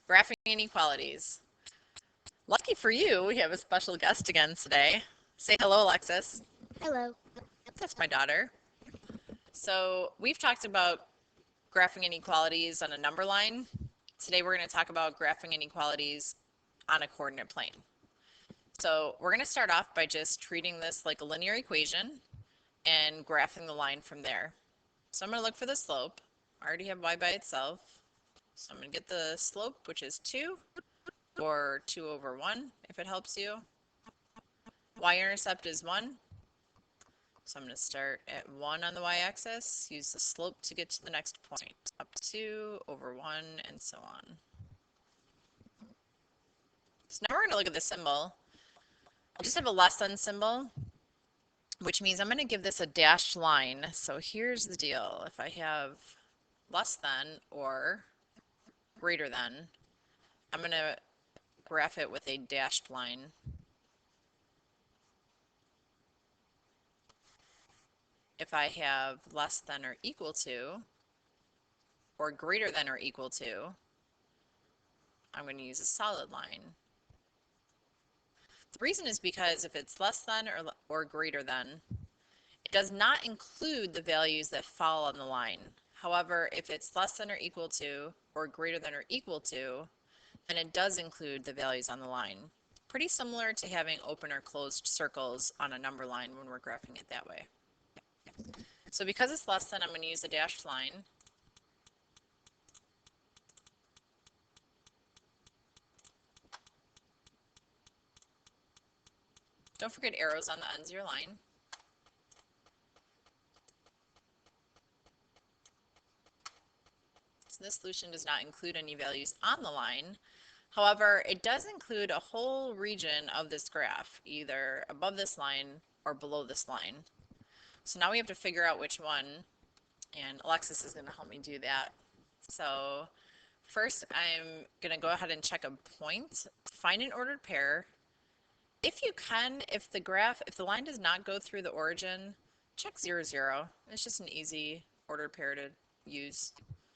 Graphing Inequalities. Lucky for you, we have a special guest again today. Say hello, Alexis. Hello. That's my daughter. So we've talked about graphing inequalities on a number line. Today we're going to talk about graphing inequalities on a coordinate plane. So we're going to start off by just treating this like a linear equation and graphing the line from there. So I'm going to look for the slope. I already have y by itself. So I'm going to get the slope, which is 2, or 2 over 1, if it helps you. Y-intercept is 1. So I'm going to start at 1 on the y-axis, use the slope to get to the next point, up 2 over 1, and so on. So now we're going to look at the symbol. I'll just have a less than symbol, which means I'm going to give this a dashed line. So here's the deal. If I have less than or greater than, I'm going to graph it with a dashed line. If I have less than or equal to, or greater than or equal to, I'm going to use a solid line. The reason is because if it's less than or greater than, it does not include the values that fall on the line. However, if it's less than or equal to, or greater than or equal to, then it does include the values on the line. Pretty similar to having open or closed circles on a number line when we're graphing it that way. So because it's less than, I'm going to use a dashed line. Don't forget arrows on the ends of your line. So this solution does not include any values on the line. However, it does include a whole region of this graph, either above this line or below this line. So now we have to figure out which one, and Alexis is going to help me do that. So first I'm going to go ahead and check a point, find an ordered pair. If you can, if the line does not go through the origin, check 0, 0. It's just an easy ordered pair to use.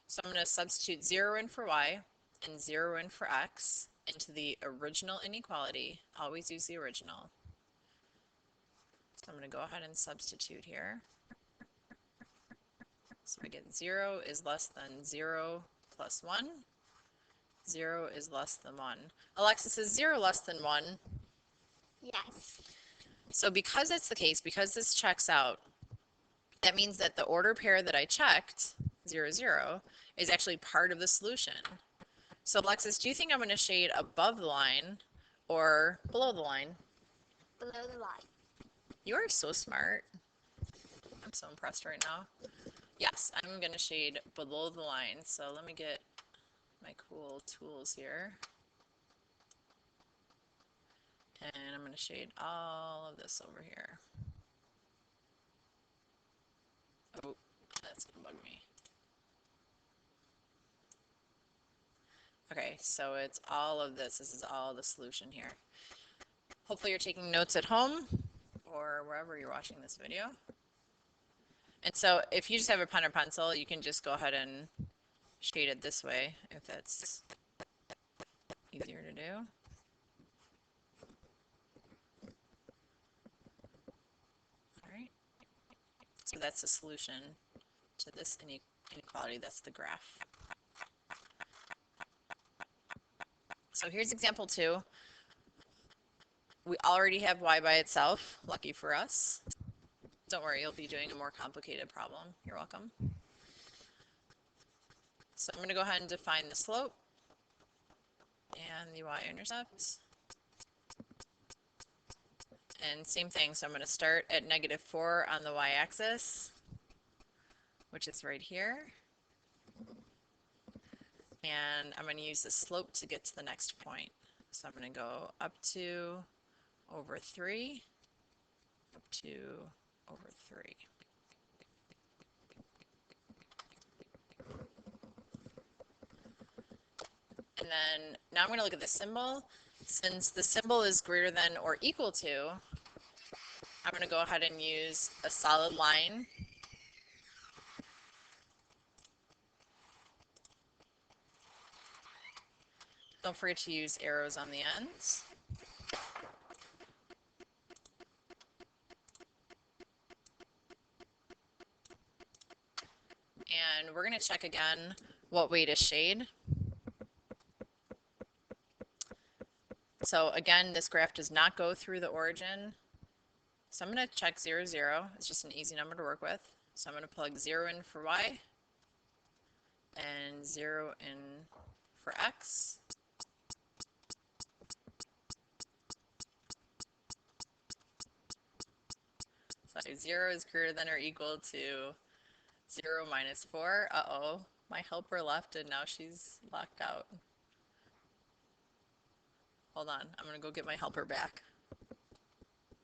So I'm going to substitute 0 in for y and 0 in for x into the original inequality. Always use the original. So I'm going to go ahead and substitute here. So I get 0 is less than 0 plus 1. 0 is less than 1. Alexis, is 0 less than 1? Yes. So because that's the case, because this checks out, that means that the order pair that I checked, 0, 0, is actually part of the solution. So Alexis, do you think I'm going to shade above the line or below the line? Below the line. You are so smart. I'm so impressed right now. Yes, I'm going to shade below the line. So let me get my cool tools here. And I'm going to shade all of this over here. Oh, that's going to bug me. Okay, so it's all of this. This is all the solution here. Hopefully you're taking notes at home or wherever you're watching this video. And so if you just have a pen or pencil, you can just go ahead and shade it this way if that's easier to do. All right. So that's the solution to this inequality. That's the graph. So here's example 2. We already have y by itself. Lucky for us. Don't worry, you'll be doing a more complicated problem. You're welcome. So I'm going to go ahead and define the slope and the y-intercept. And same thing, so I'm going to start at -4 on the y-axis, which is right here. And I'm going to use the slope to get to the next point. So I'm going to go up 2 over 3, up 2 over 3. And then now I'm going to look at the symbol. Since the symbol is greater than or equal to, I'm going to go ahead and use a solid line. Don't forget to use arrows on the ends. And we're going to check again what way to shade. So again, this graph does not go through the origin. So I'm going to check 0, 0. It's just an easy number to work with. So I'm going to plug 0 in for y and 0 in for x. So 0 is greater than or equal to 0 minus 4. Uh-oh, my helper left and now she's locked out. Hold on, I'm going to go get my helper back.